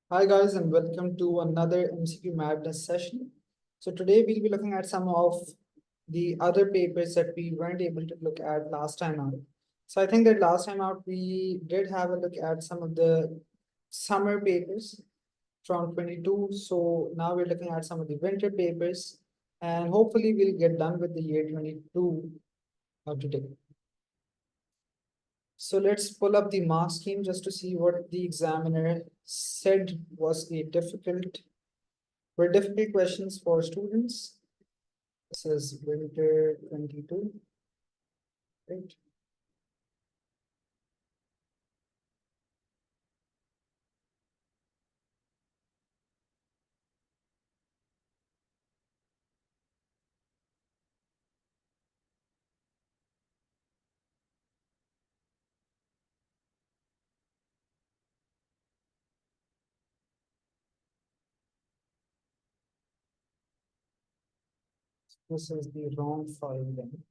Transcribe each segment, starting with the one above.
Hi guys and welcome to another MCQ Madness session. So today we'll be looking at some of the other papers that we weren't able to look at last time out. So I think that last time out we did have a look at some of the summer papers from 22. So now we're looking at some of the winter papers and hopefully we'll get done with the year 22 today. So let's pull up the mark scheme just to see what the examiner said were difficult questions for students. This is winter 22, right? This is the wrong file then.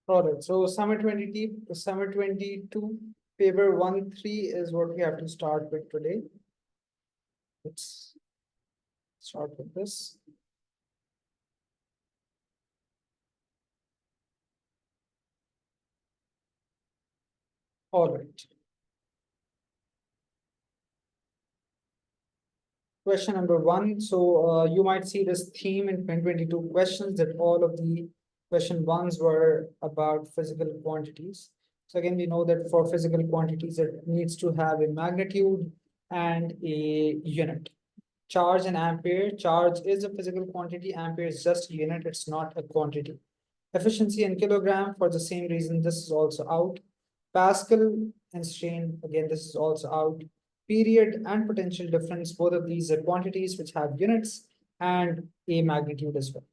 All right, so summer 22, paper 1-3 is what we have to start with today. Let's start with this. All right. Question number one. So you might see this theme in 2022 questions that all of the question ones were about physical quantities. So again, we know that for physical quantities, it needs to have a magnitude and a unit. Charge and ampere. Charge is a physical quantity. Ampere is just a unit. It's not a quantity. Efficiency in kilogram. For the same reason, this is also out. Pascal and strain. Again, this is also out. Period and potential difference. Both of these are quantities which have units and a magnitude as well.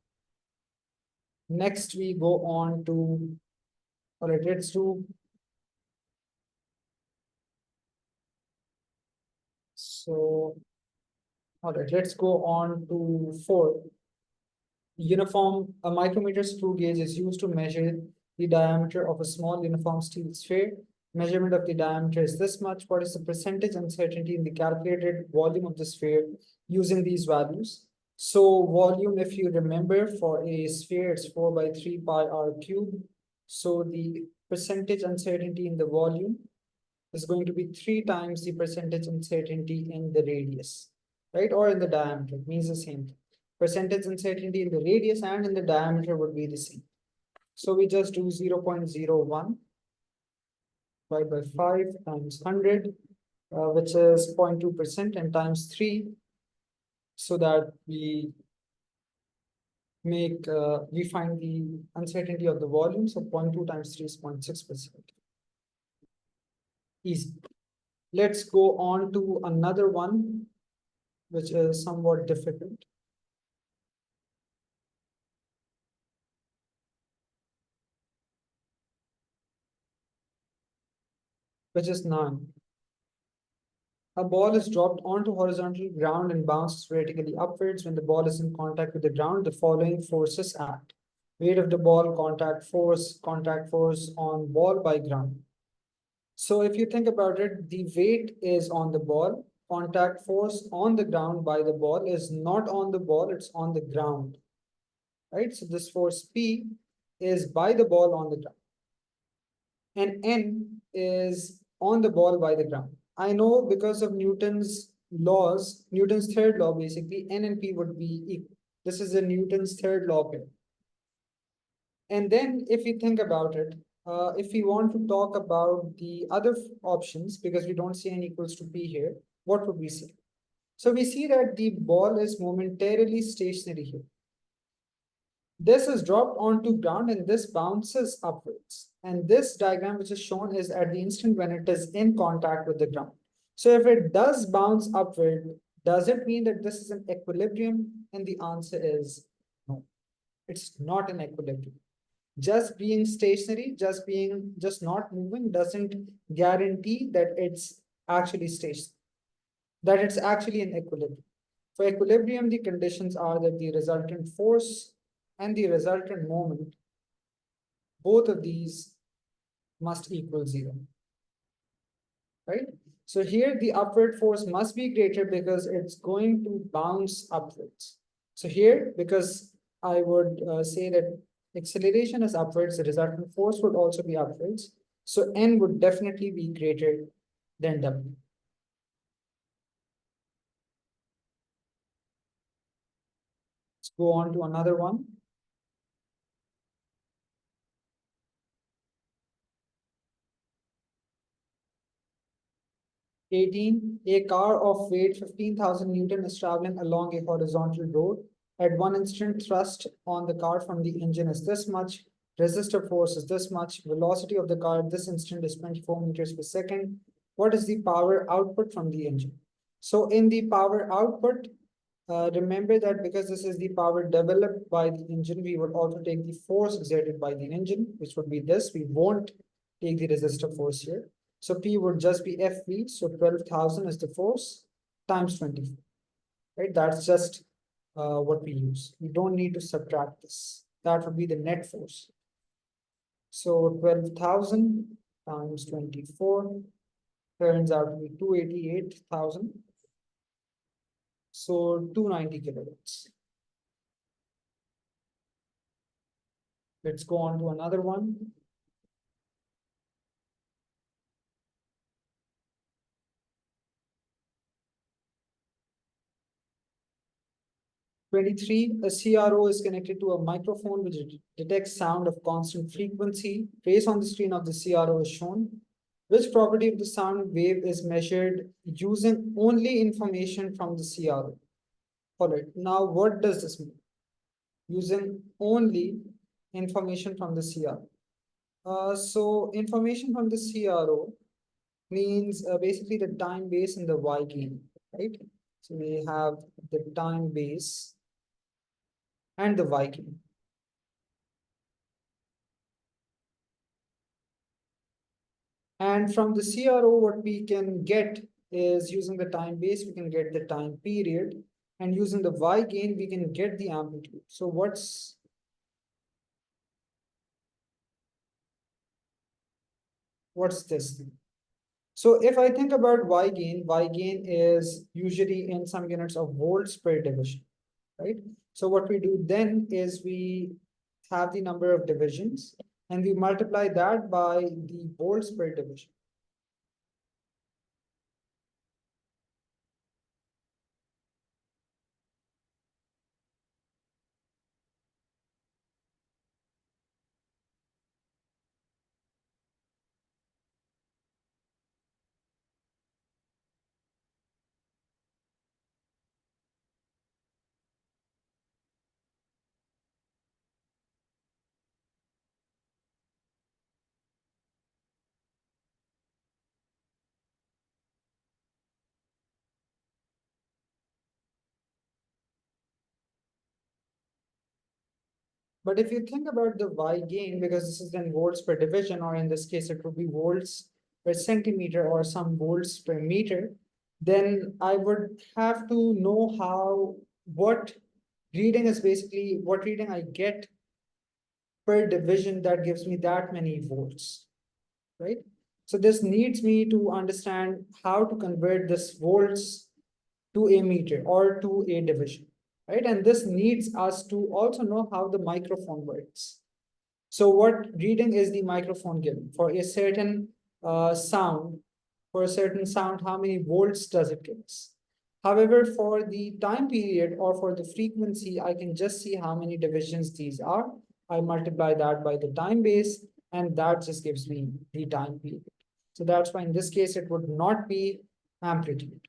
Next, we go on to, all right, let's do. So, all right, let's go on to 4. Uniform, a micrometer screw gauge is used to measure the diameter of a small uniform steel sphere. Measurement of the diameter is this much. What is the percentage uncertainty in the calculated volume of the sphere using these values? So volume, if you remember, for a sphere, it's 4 by 3 pi r cubed. So the percentage uncertainty in the volume is going to be 3 times the percentage uncertainty in the radius, right? Or in the diameter, it means the same thing. Percentage uncertainty in the radius and in the diameter would be the same. So we just do 0.01 divided by 5 times 100, which is 0.2% and times 3, so that we find the uncertainty of the volume. So 0.2 times 3 is 0.6%. Easy. Let's go on to another one, which is somewhat difficult. Which is 9. A ball is dropped onto horizontal ground and bounces vertically upwards. When the ball is in contact with the ground, the following forces act. Weight of the ball, contact force on ball by ground. So if you think about it, the weight is on the ball. Contact force on the ground by the ball is not on the ball, it's on the ground. Right? So this force P is by the ball on the ground. And N is on the ball by the ground. I know because of Newton's laws, Newton's third law, basically, N and P would be equal. This is a Newton's third law here. And then if you think about it, if we want to talk about the other options, because we don't see N equals to P here, what would we see? So we see that the ball is momentarily stationary here. This is dropped onto ground and this bounces upwards. And this diagram which is shown is at the instant when it is in contact with the ground. So if it does bounce upward, does it mean that this is an equilibrium? And the answer is no, it's not an equilibrium. Just being stationary, just not moving doesn't guarantee that it's actually stationary, that it's actually in equilibrium. For equilibrium, the conditions are that the resultant force and the resultant moment, both of these must equal zero, right? So here the upward force must be greater because it's going to bounce upwards. So here, because I would say that acceleration is upwards, the resultant force would also be upwards. So N would definitely be greater than W. Let's go on to another one. 18, a car of weight 15,000 Newton is traveling along a horizontal road. At one instant, thrust on the car from the engine is this much, resistive force is this much, velocity of the car at this instant is 24 meters per second. What is the power output from the engine? So in the power output, remember that because this is the power developed by the engine, we would also take the force exerted by the engine, which would be this. We won't take the resistive force here. So P would just be FV. So 12,000 is the force times 24, right? That's just what we use. We don't need to subtract this. That would be the net force. So 12,000 times 24 turns out to be 288,000. So 290 kilowatts. Let's go on to another one. 23, a CRO is connected to a microphone which detects sound of constant frequency. Trace on the screen of the CRO is shown. Which property of the sound wave is measured using only information from the CRO? All right, now what does this mean? Using only information from the CRO. So information from the CRO means basically the time base and the Y gain, right? So we have the time base and the Y gain. And from the CRO, what we can get is using the time base, we can get the time period. And using the Y gain, we can get the amplitude. So what's this thing? So if I think about Y gain is usually in some units of volts per division, right? So what we do then is we have the number of divisions and we multiply that by the volts per division. But if you think about the Y gain, because this is in volts per division, or in this case, it would be volts per centimeter or some volts per meter, then I would have to know what reading is basically, what reading I get per division that gives me that many volts, right? So this needs me to understand how to convert this volts to a meter or to a division, right? And this needs us to also know how the microphone works. So what reading is the microphone giving for a certain sound? For a certain sound, how many volts does it give us? However, for the time period or for the frequency, I can just see how many divisions these are. I multiply that by the time base, and that just gives me the time period. So that's why in this case, it would not be amplitude,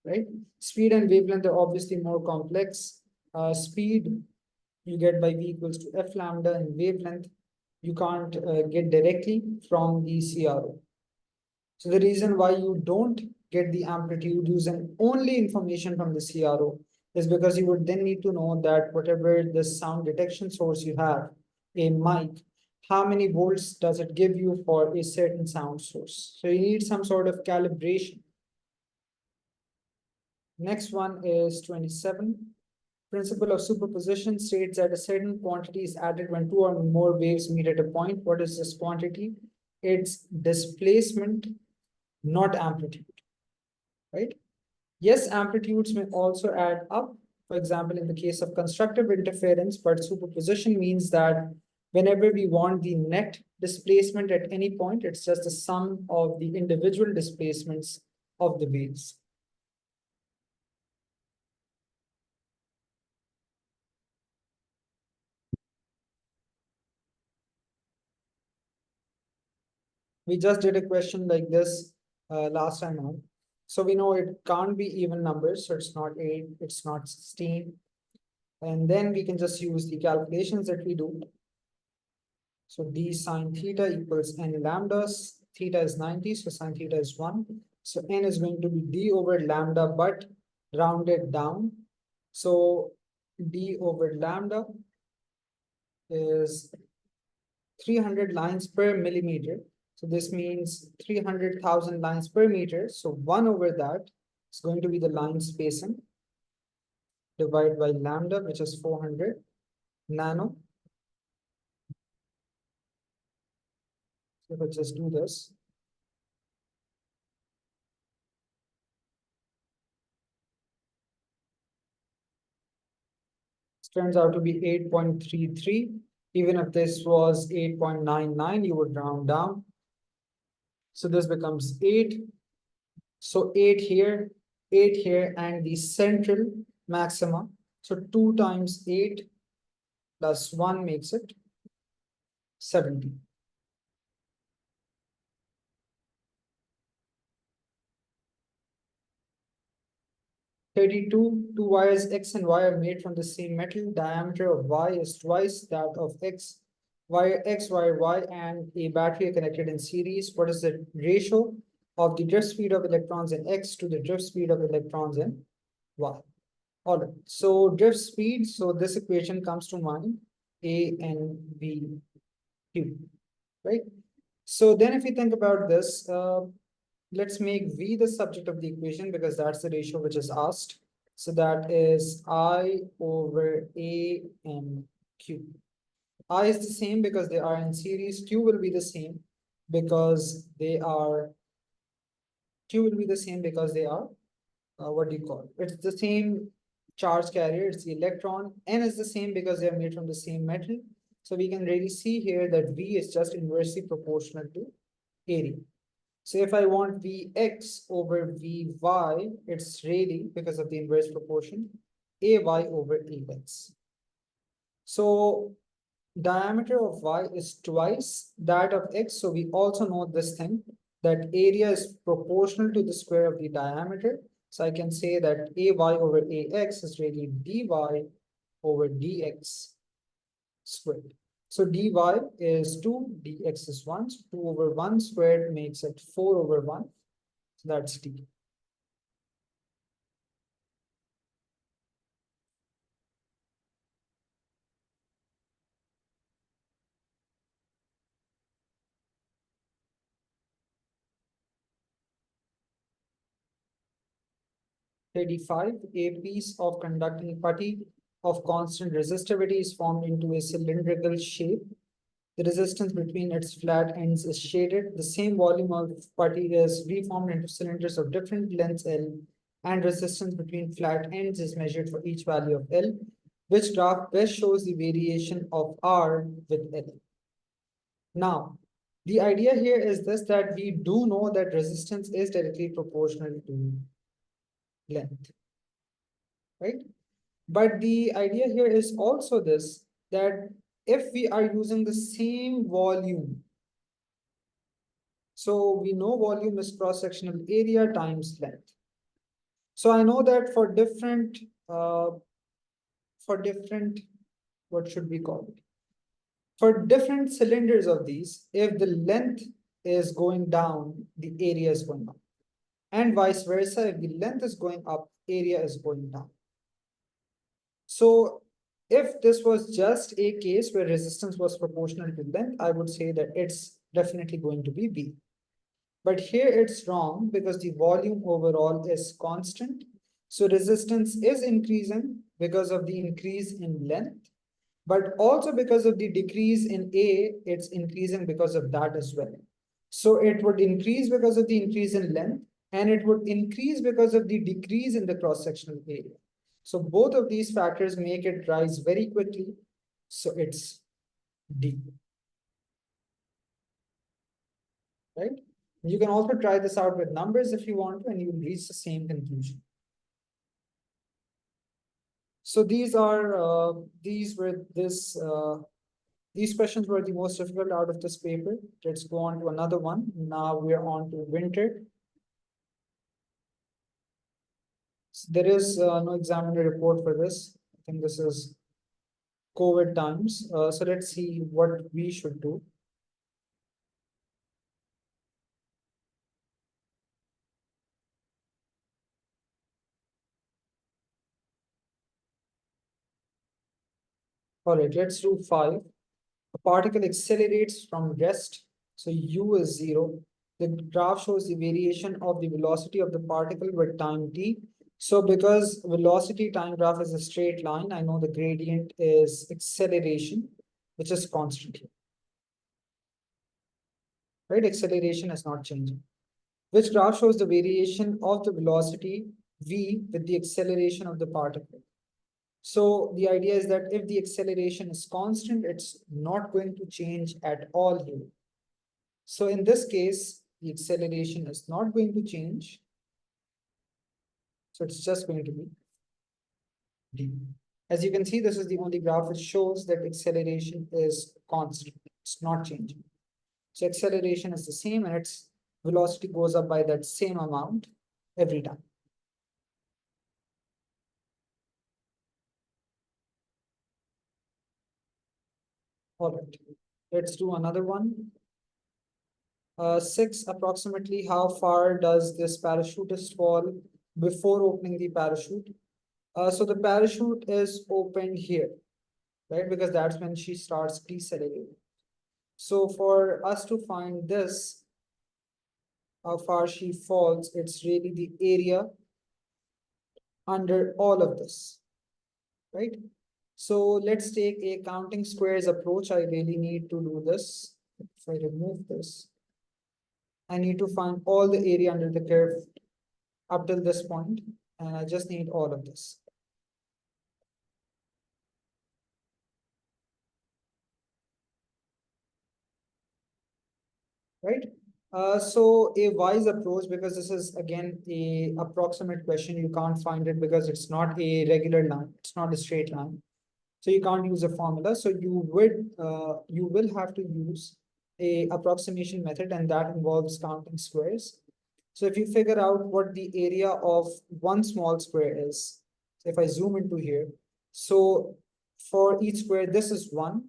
right? Speed and wavelength are obviously more complex. Speed you get by V equals to F lambda, and wavelength you can't get directly from the CRO. So the reason why you don't get the amplitude using only information from the CRO is because you would then need to know that whatever the sound detection source you have, a mic, how many volts does it give you for a certain sound source? So you need some sort of calibration. Next one is 27. Principle of superposition states that a certain quantity is added when two or more waves meet at a point. What is this quantity? It's displacement, not amplitude, right? Yes, amplitudes may also add up. For example, in the case of constructive interference, but superposition means that whenever we want the net displacement at any point, it's just the sum of the individual displacements of the waves. We just did a question like this last time on. So we know it can't be even numbers. So it's not 8, it's not 16. And then we can just use the calculations that we do. So d sine theta equals n lambdas. Theta is 90, so sine theta is 1. So n is going to be d over lambda, but rounded down. So d over lambda is 300 lines per millimeter. So this means 300,000 lines per meter. So 1 over that is going to be the line spacing divided by lambda, which is 400 nano. So let's just do this. This turns out to be 8.33. Even if this was 8.99, you would round down. So this becomes 8. So 8 here, and the central maxima. So 2 times 8 plus 1 makes it 70. 32, two wires X and Y are made from the same metal. Diameter of Y is twice that of X. Wire X, wire Y, and a battery are connected in series. What is the ratio of the drift speed of electrons in X to the drift speed of electrons in Y? All right, so drift speed, so this equation comes to mind, A N V Q, right? So then if you think about this, let's make V the subject of the equation because that's the ratio which is asked. So that is I over A M Q. I is the same because they are in series. Q will be the same because they are, Q will be the same because they are, what do you call it? It's the same charge carrier, it's the electron. N is the same because they are made from the same metal. So we can really see here that V is just inversely proportional to area. So if I want Vx over Vy, it's really because of the inverse proportion, Ay over Ax. So diameter of Y is twice that of X. So we also know this thing that area is proportional to the square of the diameter. So I can say that Ay over Ax is really dy over dx squared. So dy is 2, dx is 1. So 2 over 1 squared makes it 4 over 1. So that's d. Thirty-five, a piece of conducting putty of constant resistivity is formed into a cylindrical shape. The resistance between its flat ends is shaded. The same volume of putty is reformed into cylinders of different lengths L, and resistance between flat ends is measured for each value of L. Which graph best shows the variation of R with L? Now, the idea here is this, that we do know that resistance is directly proportional to length, right? But the idea here is also this, that if we are using the same volume, so we know volume is cross-sectional area times length. So I know that for different, what should we call it? For different cylinders of these, if the length is going down, the area is going up. And vice versa, if the length is going up, area is going down. So if this was just a case where resistance was proportional to length, I would say that it's definitely going to be B. But here it's wrong because the volume overall is constant. So resistance is increasing because of the increase in length, but also because of the decrease in A, it's increasing because of that as well. So it would increase because of the increase in length, and it would increase because of the decrease in the cross-sectional area. So both of these factors make it rise very quickly. So it's D. Right? You can also try this out with numbers if you want to, and you will reach the same conclusion. So these questions were the most difficult out of this paper. Let's go on to another one. Now we're on to winter. So there is no examiner report for this. I think this is COVID times. So let's see what we should do. All right, let's do 5. A particle accelerates from rest. So U is 0. The graph shows the variation of the velocity of the particle with time t. So because velocity time graph is a straight line, I know the gradient is acceleration, which is constant here. Right? Acceleration is not changing. Which graph shows the variation of the velocity v with the acceleration of the particle. So the idea is that if the acceleration is constant, it's not going to change at all here. So in this case, the acceleration is not going to change. So it's just going to be D. As you can see, this is the only graph which shows that acceleration is constant. It's not changing. So acceleration is the same and its velocity goes up by that same amount every time. All right, let's do another one. 6, approximately how far does this parachutist fall before opening the parachute? So the parachute is opened here, right? Because that's when she starts decelerating. So for us to find this, how far she falls, it's really the area under all of this, right? So let's take a counting squares approach. I really need to do this. If I remove this, I need to find all the area under the curve up till this point, and I just need all of this. Right? So a wise approach, because this is again a approximate question, you can't find it because it's not a regular line, it's not a straight line. So you can't use a formula. So you will have to use a approximation method, and that involves counting squares. So if you figure out what the area of one small square is, so if I zoom into here, so for each square, this is 1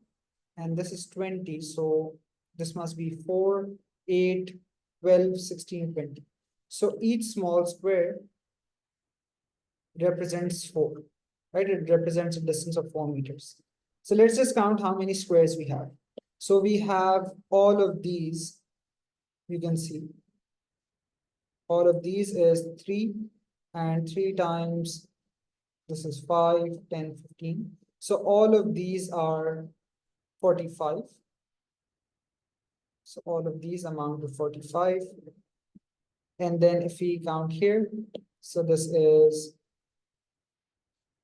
and this is 20. So this must be 4, 8, 12, 16, 20. So each small square represents 4, right? It represents a distance of 4 meters. So let's just count how many squares we have. So we have all of these, you can see. All of these is 3, and 3 times this is 5, 10, 15. So all of these are 45. So all of these amount to 45. And then if we count here, so this is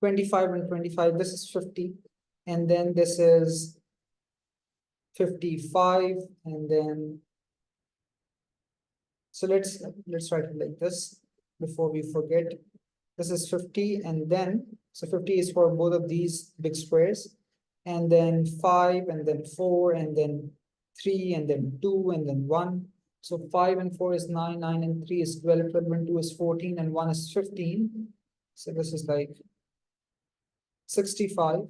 25 and 25, this is 50. And then this is 55, and then so let's write it like this before we forget. This is 50, and then so 50 is for both of these big squares, and then 5, and then 4, and then 3, and then 2, and then 1. So 5 and 4 is 9, 9 and 3 is 12, 12 and 2 is 14, and 1 is 15. So this is like 65.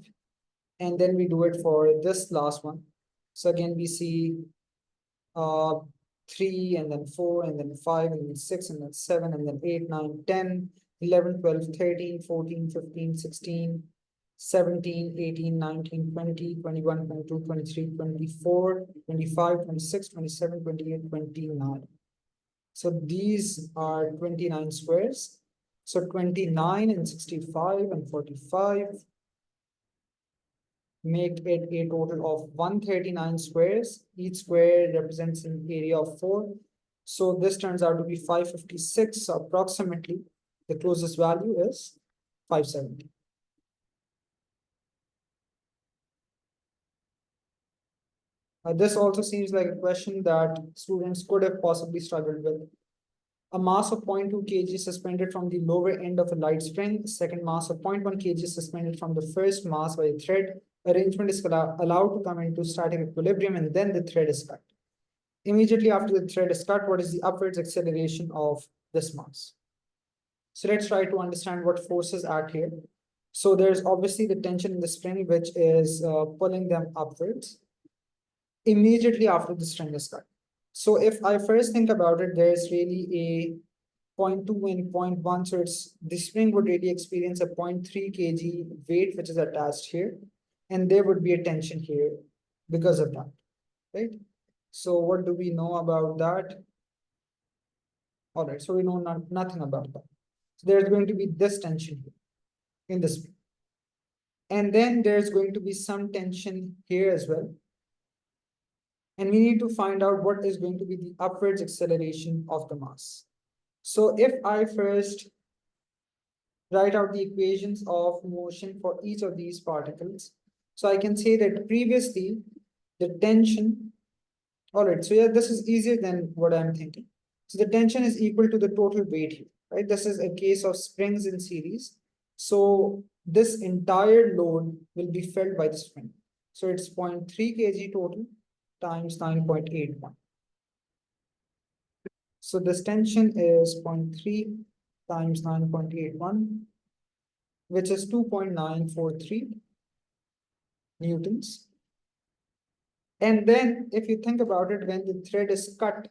And then we do it for this last one. So again, we see 3 and then 4 and then 5 and then 6 and then 7 and then 8, 9, 10, 11, 12, 13, 14, 15, 16, 17, 18, 19, 20, 21, 22, 23, 24, 25, 26, 27, 28, 29. So these are 29 squares. So 29 and 65 and 45 make it a total of 139 squares. Each square represents an area of 4. So this turns out to be 556. So approximately the closest value is 570. This also seems like a question that students could have possibly struggled with. A mass of 0.2 kg suspended from the lower end of a light spring. Second mass of 0.1 kg suspended from the first mass by a thread. Arrangement is allowed to come into static equilibrium and then the thread is cut. Immediately after the thread is cut, what is the upwards acceleration of this mass? So let's try to understand what forces act here. So there's obviously the tension in the spring, which is pulling them upwards immediately after the string is cut. So if I first think about it, there's really a 0.2 and 0.1. So the spring would really experience a 0.3 kg weight, which is attached here. And there would be a tension here because of that, right? So what do we know about that? All right, so we know nothing about that. So there's going to be this tension here in the spring. And then there's going to be some tension here as well. And we need to find out what is going to be the upwards acceleration of the mass. So if I first write out the equations of motion for each of these particles, so I can say that previously the tension, all right, so yeah, this is easier than what I'm thinking. So the tension is equal to the total weight here, right? This is a case of springs in series. So this entire load will be felt by the spring. So it's 0.3 kg total times 9.81. So this tension is 0.3 times 9.81, which is 2.943 newtons. And then if you think about it, when the thread is cut,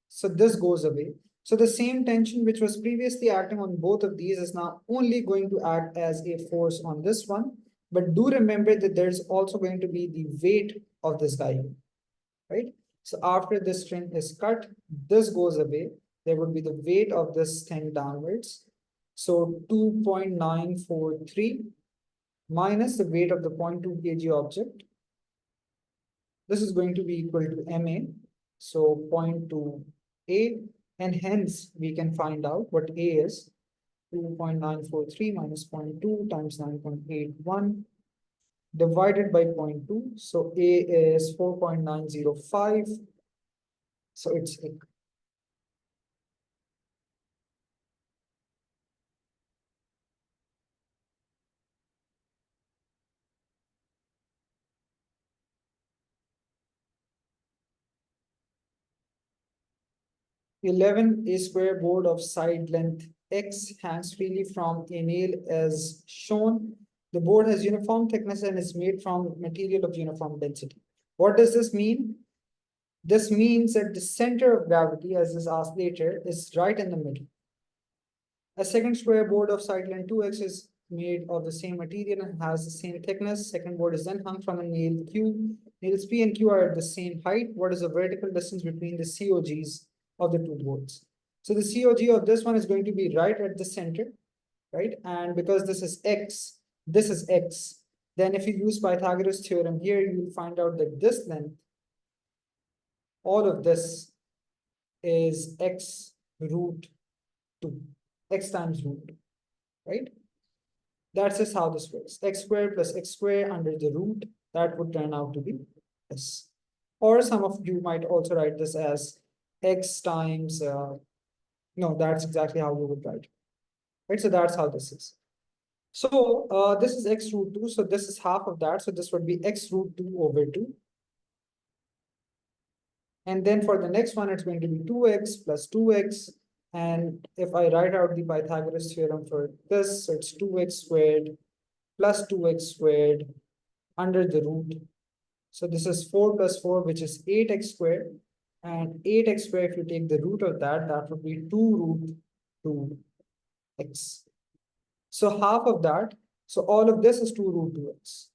so this goes away. So the same tension which was previously acting on both of these is now only going to act as a force on this one. But do remember that there's also going to be the weight of this guy, right? So after this string is cut, this goes away. There would be the weight of this thing downwards. So 2.943 minus the weight of the 0.2 kg object. This is going to be equal to MA. So 0.2A, and hence we can find out what A is. 2.943 minus 0.2 times 9.81 divided by 0.2. So A is 4.905. So it's 11. A square board of side length X hangs freely from a nail as shown. The board has uniform thickness and is made from material of uniform density. What does this mean? This means that the center of gravity, as is asked later, is right in the middle. A second square board of side length 2x is made of the same material and has the same thickness. Second board is then hung from a nail Q. Nails P and Q are at the same height. What is the vertical distance between the COGs of the two boards? So the COG of this one is going to be right at the center, right? And because this is X, then if you use Pythagoras theorem here, you'll find out that this length, all of this is X root 2, X times root 2, right? That's just how this works. X squared plus X squared under the root, that would turn out to be this. Or some of you might also write this as X times, no, that's exactly how you would write it, right? So that's how this is. So this is X root 2, so this is half of that. So this would be X root 2 over 2. And then for the next one, it's going to be 2x plus 2x. And if I write out the Pythagoras theorem for this, so it's 2x squared plus 2x squared under the root So this is 4 plus 4, which is 8x squared. And 8x squared, if you take the root of that, that would be 2 root 2x. So half of that, so all of this is 2 root 2x.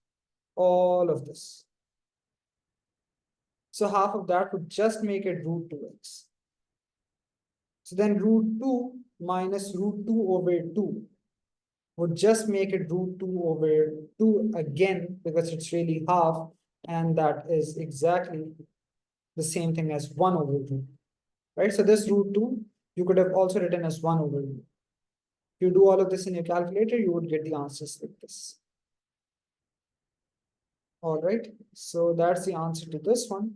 All of this. So half of that would just make it root 2x. So then root 2 minus root 2 over 2 would just make it root 2 over 2 again, because it's really half, and that is exactly the same thing as 1 over 2, right? So this root 2, you could have also written as 1 over 2. If you do all of this in your calculator, you would get the answers like this. All right, so that's the answer to this one.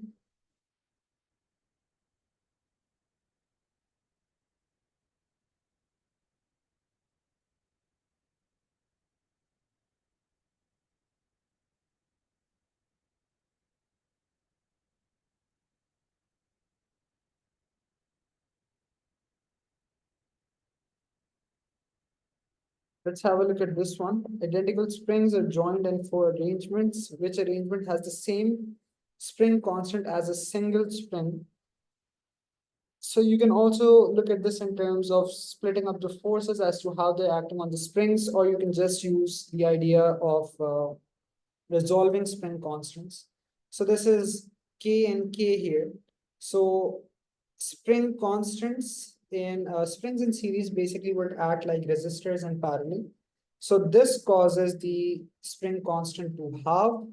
Let's have a look at this one. Identical springs are joined in 4 arrangements. Which arrangement has the same spring constant as a single spring? So you can also look at this in terms of splitting up the forces as to how they're acting on the springs, or you can just use the idea of resolving spring constants. So this is K and K here. So spring constants in springs in series basically would act like resistors in parallel. So this causes the spring constant to halve.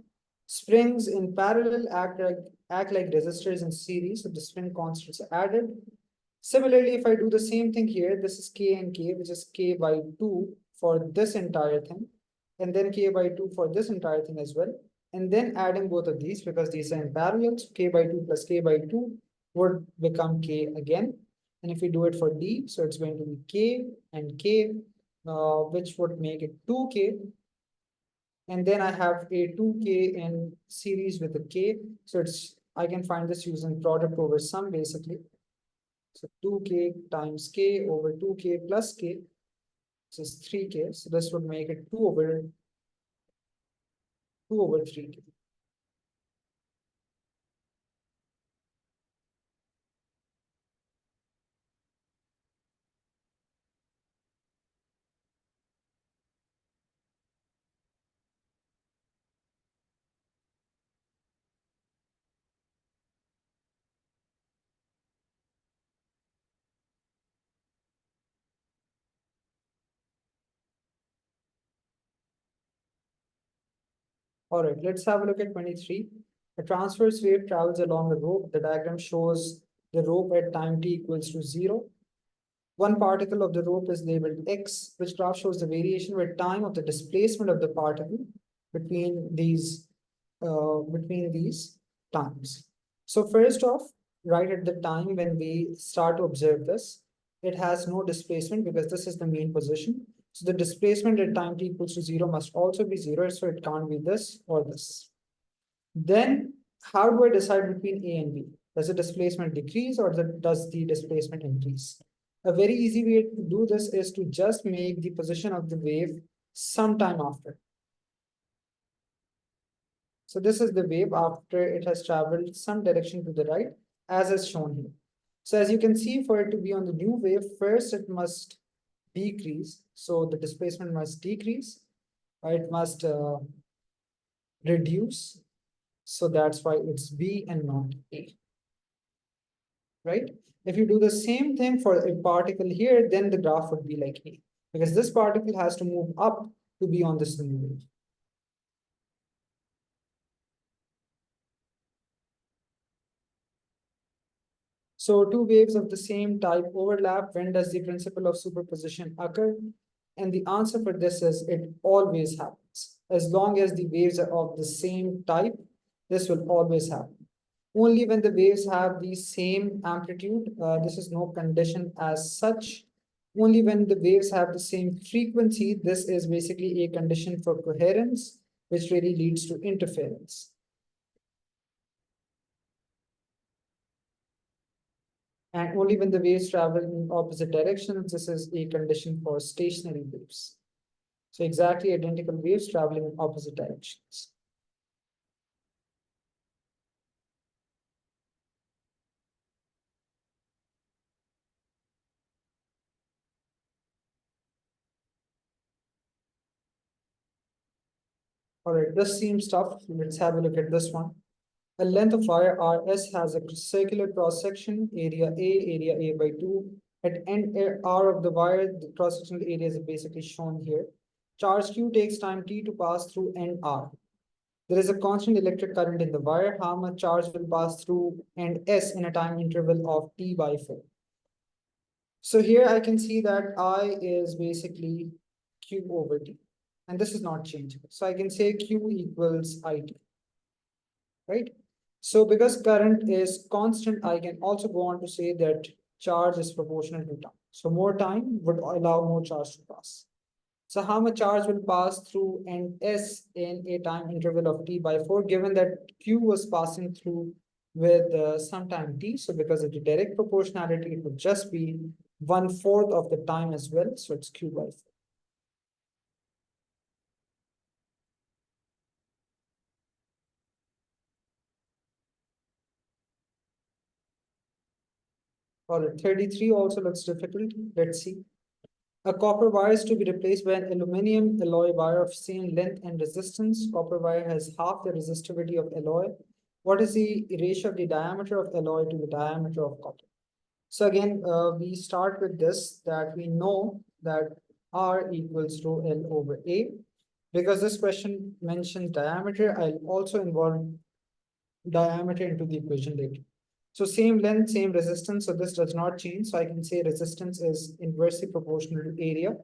Springs in parallel act like resistors in series, so the spring constants are added. Similarly, if I do the same thing here, this is K and K, which is K by 2 for this entire thing, and then K by 2 for this entire thing as well. And then adding both of these, because these are in parallel, so K by 2 plus K by 2 would become K again. And if we do it for D, so it's going to be K and K, which would make it 2K. And then I have a 2K in series with a K. So I can find this using product over sum basically. So 2K times K over 2K plus K, which is 3K. So this would make it 2 over 3K. All right, let's have a look at 23. A transverse wave travels along a rope. The diagram shows the rope at time t equals to 0. One particle of the rope is labeled x, which graph shows the variation with time of the displacement of the particle between these times. So first off, right at the time when we start to observe this, it has no displacement because this is the mean position. So the displacement at time t equals to 0 must also be 0, so it can't be this or this. Then how do I decide between A and B? Does the displacement decrease or does the displacement increase? A very easy way to do this is to just make the position of the wave sometime after. So this is the wave after it has traveled some direction to the right, as is shown here. So as you can see, for it to be on the new wave, first it must decrease. So the displacement must decrease, or it must reduce. So that's why it's B and not A, right? If you do the same thing for a particle here, then the graph would be like A, because this particle has to move up to be on this new wave. So two waves of the same type overlap. When does the principle of superposition occur? And the answer for this is it always happens. As long as the waves are of the same type, this will always happen. Only when the waves have the same amplitude, this is no condition as such. Only when the waves have the same frequency, this is basically a condition for coherence, which really leads to interference. And only when the waves travel in opposite directions, this is a condition for stationary waves. So exactly identical waves traveling in opposite directions. All right, this seems tough. Let's have a look at this one. A length of wire RS has a circular cross-section, area A by 2. At end R of the wire, the cross-sectional area is basically shown here. Charge Q takes time T to pass through end R. There is a constant electric current in the wire. How much charge will pass through end S in a time interval of T by 4? So here I can see that I is basically Q over T. And this is not changeable. So I can say Q equals IT, right? So because current is constant, I can also go on to say that charge is proportional to time. So more time would allow more charge to pass. So how much charge will pass through end S in a time interval of T by 4, given that Q was passing through with some time T. So because of the direct proportionality, it would just be 1/4 of the time as well. So it's Q by 4. All right, 33 also looks difficult. Let's see. A copper wire is to be replaced by an aluminum alloy wire of same length and resistance. Copper wire has half the resistivity of alloy. What is the ratio of the diameter of alloy to the diameter of copper? So again, we start with this, that we know that R equals rho L over A. Because this question mentions diameter, I'll also involve diameter into the equation later. So same length, same resistance, so this does not change. So I can say resistance is inversely proportional to area.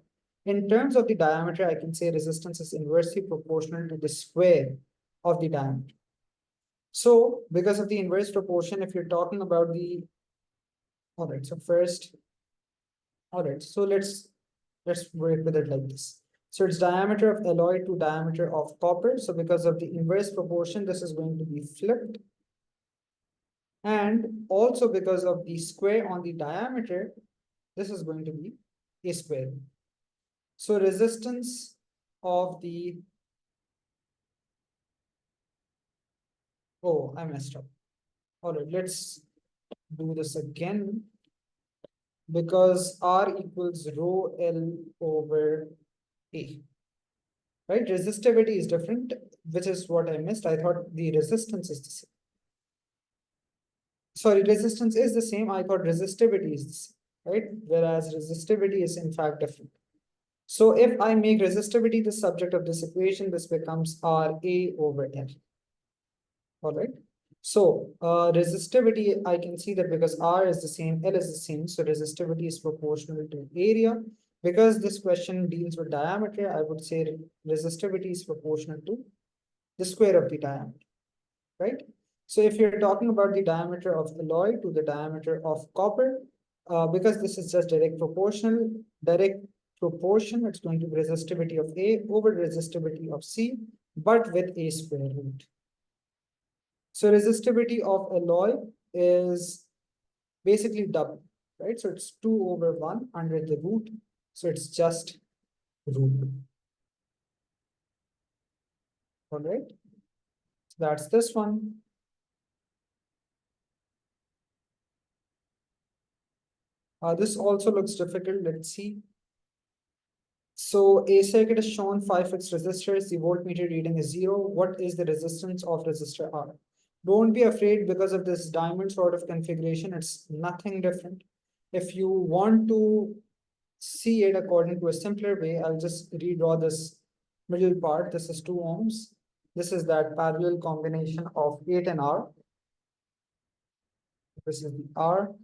In terms of the diameter, I can say resistance is inversely proportional to the square of the diameter. So because of the inverse proportion, if you're talking about the, all right, so first, all right, so let's work with it like this. So it's diameter of alloy to diameter of copper. So because of the inverse proportion, this is going to be flipped. And also because of the square on the diameter, this is going to be a square. So resistance of the, oh, I messed up. All right, let's do this again. Because R equals rho L over A. Right, resistivity is different, which is what I missed. I thought the resistance is the same. Sorry, resistance is the same. I thought resistivity is the same, right? Whereas resistivity is in fact different. So if I make resistivity the subject of this equation, this becomes RA over L. All right. So resistivity, I can see that because R is the same, L is the same. So resistivity is proportional to area. Because this question deals with diameter, I would say resistivity is proportional to the square of the diameter, right? So if you're talking about the diameter of alloy to the diameter of copper, because this is just direct proportion, it's going to be resistivity of A over resistivity of C, but with a square root. So resistivity of alloy is basically double, right? So it's 2 over 1 under the root. So it's just root. All right. So that's this one. This also looks difficult. Let's see. So a circuit is shown 5 fixed resistors. The voltmeter reading is 0. What is the resistance of resistor R? Don't be afraid because of this diamond sort of configuration. It's nothing different. If you want to see it according to a simpler way, I'll just redraw this middle part. This is 2 ohms. This is that parallel combination of 8 and R. This is the R.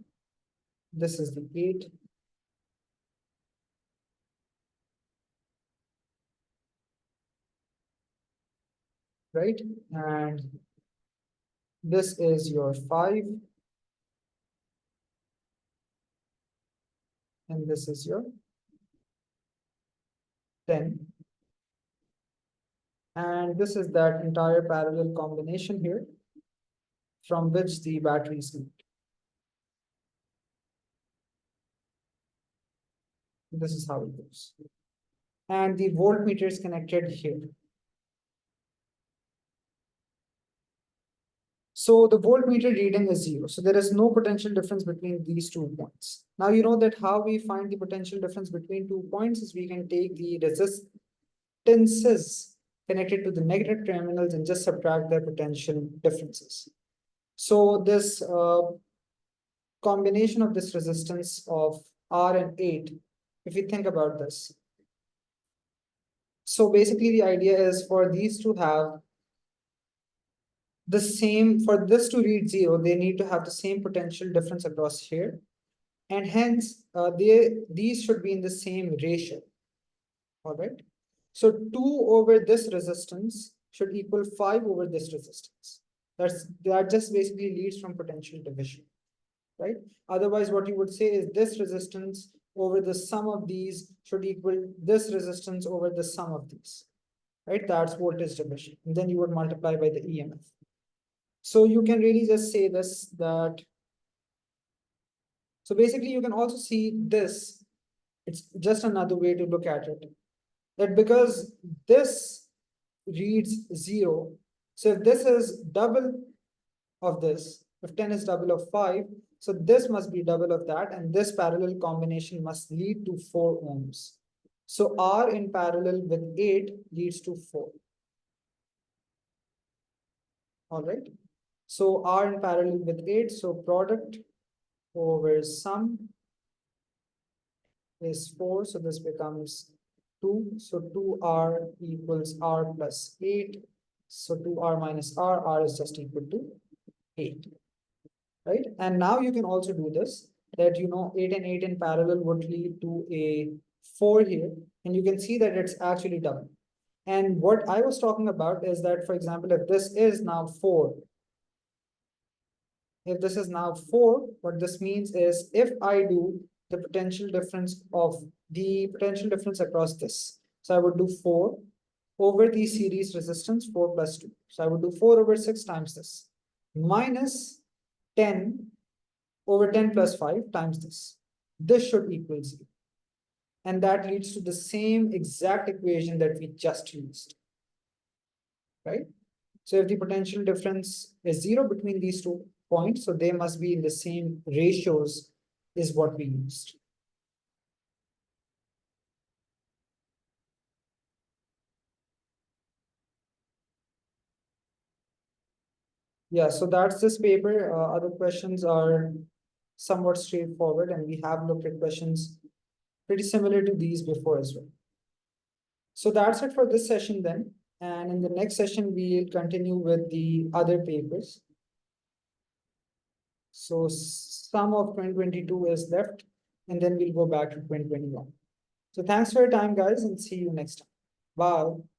This is the 8. Right? And this is your 5. And this is your 10. And this is that entire parallel combination here from which the battery is made. This is how it goes. And the voltmeter is connected here. So the voltmeter reading is 0. So there is no potential difference between these 2 points. Now you know that how we find the potential difference between 2 points is we can take the resistances connected to the negative terminals and just subtract their potential differences. So this combination of this resistance of R and 8, if you think about this. So basically the idea is for these to have the same, for this to read 0, they need to have the same potential difference across here. And hence, these should be in the same ratio. All right. So 2 over this resistance should equal 5 over this resistance. That just basically leads from potential division, right? Otherwise, what you would say is this resistance over the sum of these should equal this resistance over the sum of these, right? That's voltage division. And then you would multiply by the EMF. So you can really just say this, that. So basically, you can also see this. It's just another way to look at it. That because this reads 0, so if this is double of this, if 10 is double of 5, so this must be double of that, and this parallel combination must lead to 4 ohms. So R in parallel with 8 leads to 4. All right. So R in parallel with 8, so product over sum is 4, so this becomes 2. So 2R equals R plus 8. So 2R minus R is just equal to 8. Right? And now you can also do this, that 8 and 8 in parallel would lead to a 4 here. And you can see that it's actually double. And what I was talking about is that, for example, if this is now 4, what this means is if I do the potential difference across this. So I would do 4 over the series resistance 4 plus 2. So I would do 4 over 6 times this minus 10 over 10 plus 5 times this. This should equal 0. And that leads to the same exact equation that we just used. Right? So if the potential difference is 0 between these 2 points, so they must be in the same ratios is what we used. Yeah, so that's this paper. Other questions are somewhat straightforward, and we have looked at questions pretty similar to these before as well. So that's it for this session then. And in the next session, we'll continue with the other papers. So some of 2022 is left, and then we'll go back to 2021. So thanks for your time, guys, and see you next time. Bye.